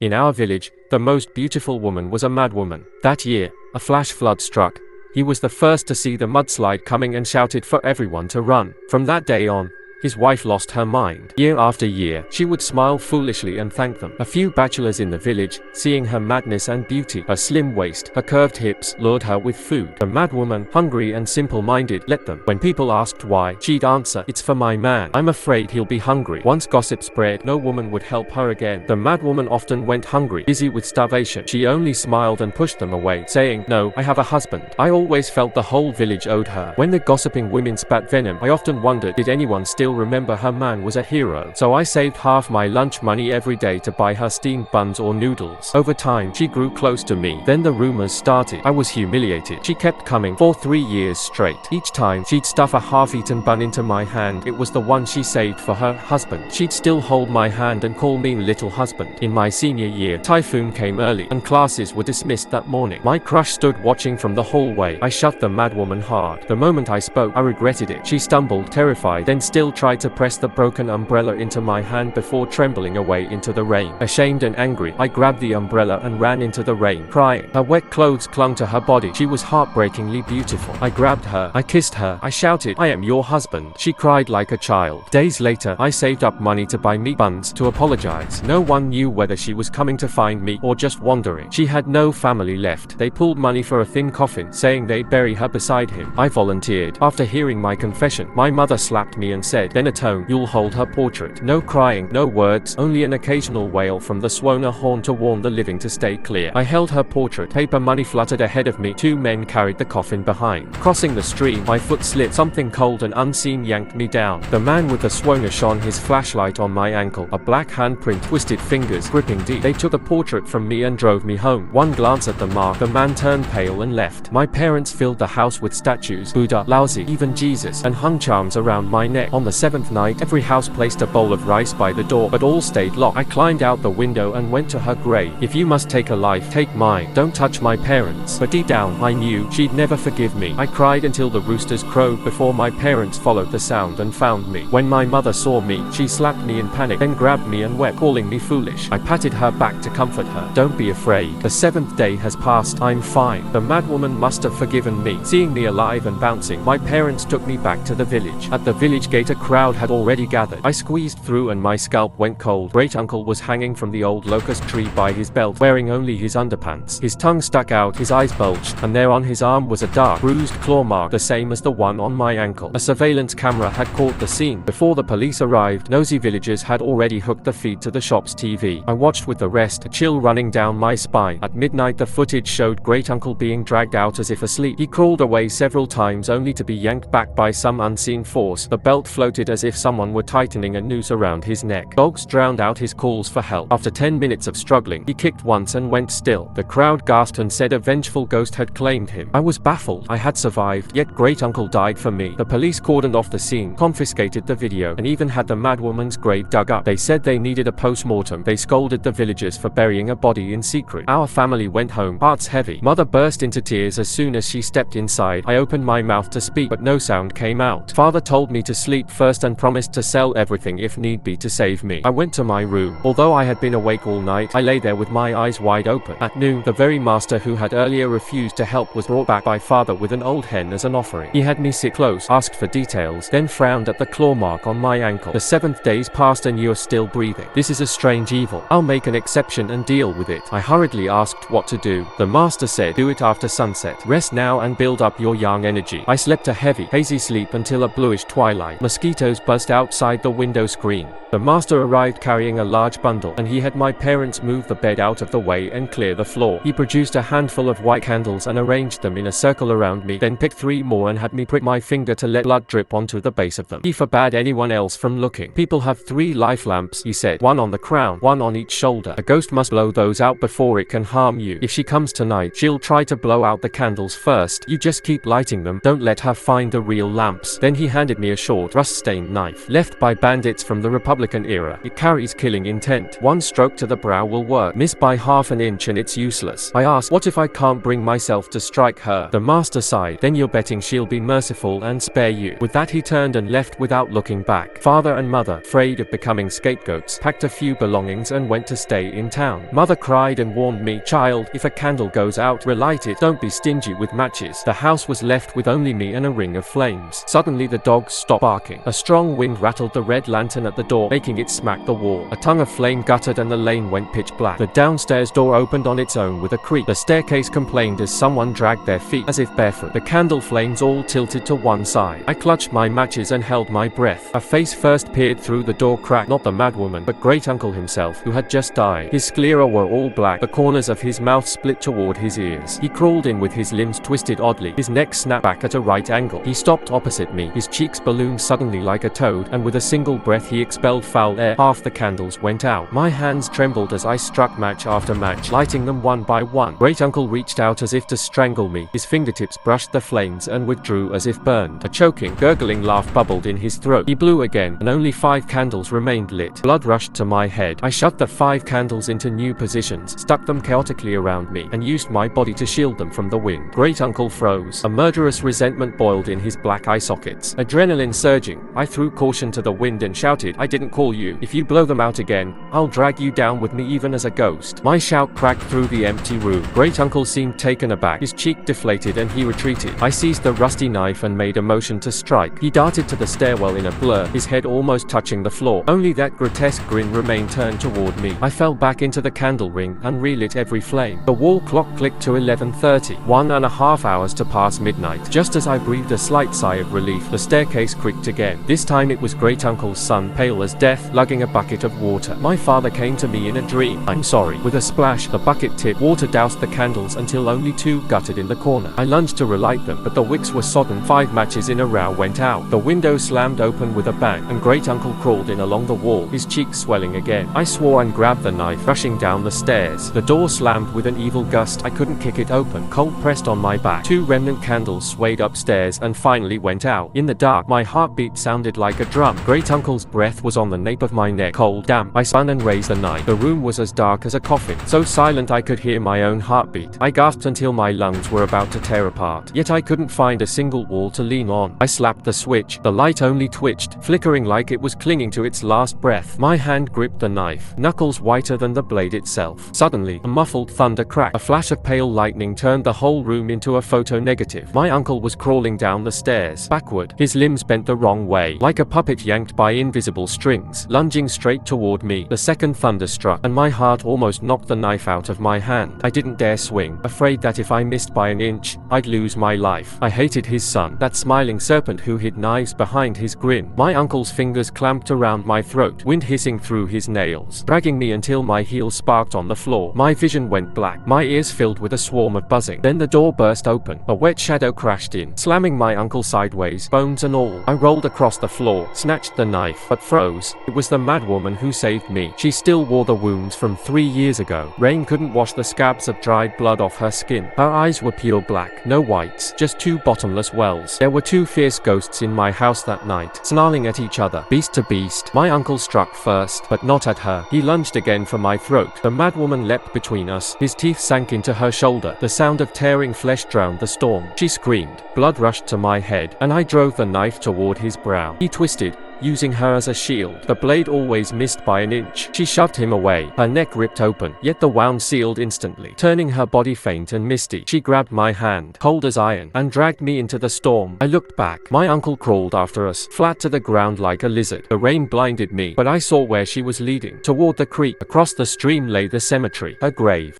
In our village, the most beautiful woman was a madwoman. That year, a flash flood struck. He was the first to see the mudslide coming and shouted for everyone to run. From that day on, his wife lost her mind. Year after year, she would smile foolishly and thank them. A few bachelors in the village, seeing her madness and beauty, her slim waist, her curved hips, lured her with food. The madwoman, hungry and simple-minded, let them. When people asked why, she'd answer, "It's for my man. I'm afraid he'll be hungry." Once gossip spread, no woman would help her again. The madwoman often went hungry, busy with starvation. She only smiled and pushed them away, saying, "No, I have a husband." I always felt the whole village owed her. When the gossiping women spat venom, I often wondered, did anyone still remember her man was a hero? So I saved half my lunch money every day to buy her steamed buns or noodles. Over time, she grew close to me. Then the rumors started. I was humiliated. She kept coming for 3 years straight. Each time, she'd stuff a half-eaten bun into my hand. It was the one she saved for her husband. She'd still hold my hand and call me little husband. In my senior year, typhoon came early, and classes were dismissed that morning. My crush stood watching from the hallway. I shoved the madwoman hard. The moment I spoke, I regretted it. She stumbled, terrified, then still tried to press the broken umbrella into my hand before trembling away into the rain. Ashamed and angry, I grabbed the umbrella and ran into the rain, crying. Her wet clothes clung to her body. She was heartbreakingly beautiful. I grabbed her. I kissed her. I shouted, "I am your husband." She cried like a child. Days later, I saved up money to buy meat buns to apologize. No one knew whether she was coming to find me or just wandering. She had no family left. They pulled money for a thin coffin, saying they'd bury her beside him. I volunteered. After hearing my confession, my mother slapped me and said, "Then atone. You'll hold her portrait." No crying, no words, only an occasional wail from the Swoner horn to warn the living to stay clear. I held her portrait. Paper money fluttered ahead of me. 2 men carried the coffin behind. Crossing the stream, my foot slipped. Something cold and unseen yanked me down. The man with the Swoner shone his flashlight on my ankle. A black handprint, twisted fingers, gripping deep. They took the portrait from me and drove me home. One glance at the mark, the man turned pale and left. My parents filled the house with statues, Buddha, Laozi, even Jesus, and hung charms around my neck. On the 7th night, every house placed a bowl of rice by the door, but all stayed locked. I climbed out the window and went to her grave. "If you must take a life, take mine. Don't touch my parents." But deep down, I knew she'd never forgive me. I cried until the roosters crowed before my parents followed the sound and found me. When my mother saw me, she slapped me in panic, then grabbed me and wept, calling me foolish. I patted her back to comfort her. "Don't be afraid. The 7th day has passed. I'm fine." The madwoman must have forgiven me. Seeing me alive and bouncing, my parents took me back to the village. At the village gate, a crowd had already gathered. I squeezed through and my scalp went cold. Great uncle was hanging from the old locust tree by his belt, wearing only his underpants. His tongue stuck out, his eyes bulged, and there on his arm was a dark, bruised claw mark, the same as the one on my ankle. A surveillance camera had caught the scene. Before the police arrived, nosy villagers had already hooked the feed to the shop's TV. I watched with the rest, a chill running down my spine. At midnight, the footage showed great uncle being dragged out as if asleep. He crawled away several times only to be yanked back by some unseen force. The belt floated as if someone were tightening a noose around his neck. Dogs drowned out his calls for help. After 10 minutes of struggling, he kicked once and went still. The crowd gasped and said a vengeful ghost had claimed him. I was baffled. I had survived, yet great uncle died for me. The police cordoned off the scene, confiscated the video, and even had the madwoman's grave dug up. They said they needed a post-mortem. They scolded the villagers for burying a body in secret. Our family went home, hearts heavy. Mother burst into tears as soon as she stepped inside. I opened my mouth to speak, but no sound came out. Father told me to sleep first and promised to sell everything if need be to save me. I went to my room. Although I had been awake all night, I lay there with my eyes wide open. At noon, the very master who had earlier refused to help was brought back by father with an old hen as an offering. He had me sit close, asked for details, then frowned at the claw mark on my ankle. "The 7th day's passed and you're still breathing. This is a strange evil. I'll make an exception and deal with it." I hurriedly asked what to do. The master said, "Do it after sunset. Rest now and build up your yang energy." I slept a heavy, hazy sleep until a bluish twilight. Mosquitoes buzzed outside the window screen. The master arrived carrying a large bundle, and he had my parents move the bed out of the way and clear the floor. He produced a handful of white candles and arranged them in a circle around me, then picked 3 more and had me prick my finger to let blood drip onto the base of them. He forbade anyone else from looking. "People have 3 life lamps," he said, "one on the crown, one on each shoulder. A ghost must blow those out before it can harm you. If she comes tonight, she'll try to blow out the candles first. You just keep lighting them. Don't let her find the real lamps." Then he handed me a short, rust blood-stained knife, left by bandits from the Republican era. It carries killing intent. One stroke to the brow will work. Miss by half an inch and it's useless. I asked, what if I can't bring myself to strike her? The master sighed. Then you're betting she'll be merciful and spare you. With that he turned and left without looking back. Father and mother, afraid of becoming scapegoats, packed a few belongings and went to stay in town. Mother cried and warned me, child, if a candle goes out, relight it. Don't be stingy with matches. The house was left with only me and a ring of flames. Suddenly the dogs stopped barking. A strong wind rattled the red lantern at the door, making it smack the wall. A tongue of flame guttered and the lane went pitch black. The downstairs door opened on its own with a creak. The staircase complained as someone dragged their feet, as if barefoot. The candle flames all tilted to one side. I clutched my matches and held my breath. A face first peered through the door crack, not the Madwoman, but great-uncle himself, who had just died. His sclera were all black, the corners of his mouth split toward his ears. He crawled in with his limbs twisted oddly, his neck snapped back at a right angle. He stopped opposite me, his cheeks ballooned suddenly like a toad, and with a single breath he expelled foul air. Half the candles went out. My hands trembled as I struck match after match, lighting them one by one. Great-uncle reached out as if to strangle me. His fingertips brushed the flames and withdrew as if burned. A choking, gurgling laugh bubbled in his throat. He blew again, and only 5 candles remained lit. Blood rushed to my head. I shoved the 5 candles into new positions, stuck them chaotically around me, and used my body to shield them from the wind. Great-uncle froze. A murderous resentment boiled in his black eye sockets. Adrenaline surging, I threw caution to the wind and shouted, I didn't call you. If you blow them out again, I'll drag you down with me even as a ghost. My shout cracked through the empty room. Great-uncle seemed taken aback. His cheek deflated and he retreated. I seized the rusty knife and made a motion to strike. He darted to the stairwell in a blur, his head almost touching the floor. Only that grotesque grin remained turned toward me. I fell back into the candle ring and relit every flame. The wall clock clicked to 11:30. 1.5 hours to pass midnight. Just as I breathed a slight sigh of relief, the staircase creaked again. This time it was great-uncle's son, pale as death, lugging a bucket of water. My father came to me in a dream. I'm sorry. With a splash, the bucket tipped. Water doused the candles until only 2 guttered in the corner. I lunged to relight them, but the wicks were sodden. 5 matches in a row went out. The window slammed open with a bang, and great-uncle crawled in along the wall, his cheeks swelling again. I swore and grabbed the knife, rushing down the stairs. The door slammed with an evil gust. I couldn't kick it open. Cold pressed on my back. 2 remnant candles swayed upstairs and finally went out. In the dark, my heartbeat sounded like a drum. Great-uncle's breath was on the nape of my neck, cold, damp. I spun and raised the knife. The room was as dark as a coffin, so silent I could hear my own heartbeat. I gasped until my lungs were about to tear apart. Yet I couldn't find a single wall to lean on. I slapped the switch. The light only twitched, flickering like it was clinging to its last breath. My hand gripped the knife, knuckles whiter than the blade itself. Suddenly, a muffled thunder cracked. A flash of pale lightning turned the whole room into a photo negative. My uncle was crawling down the stairs, backward, his limbs bent the wrong way, like a puppet yanked by invisible strings, lunging straight toward me. The second thunder struck, and my heart almost knocked the knife out of my hand. I didn't dare swing, afraid that if I missed by an inch, I'd lose my life. I hated his son, that smiling serpent who hid knives behind his grin. My uncle's fingers clamped around my throat, wind hissing through his nails, dragging me until my heels sparked on the floor. My vision went black, my ears filled with a swarm of buzzing. Then the door burst open. A wet shadow crashed in, slamming my uncle sideways, bones and all. I rolled across the floor, snatched the knife, but froze. It was the Madwoman who saved me. She still wore the wounds from 3 years ago. Rain couldn't wash the scabs of dried blood off her skin. Her eyes were pure black, no whites, just 2 bottomless wells. There were 2 fierce ghosts in my house that night, snarling at each other, beast to beast. My uncle struck first, but not at her. He lunged again for my throat. The Madwoman leapt between us. His teeth sank into her shoulder. The sound of tearing flesh drowned the storm. She screamed. Blood rushed to my head, and I drove the knife toward his brow. He twisted, using her as a shield. The blade always missed by an inch. She shoved him away. Her neck ripped open, yet the wound sealed instantly, turning her body faint and misty. She grabbed my hand, cold as iron, and dragged me into the storm. I looked back. My uncle crawled after us, flat to the ground like a lizard. The rain blinded me, but I saw where she was leading, toward the creek. Across the stream lay the cemetery, her grave.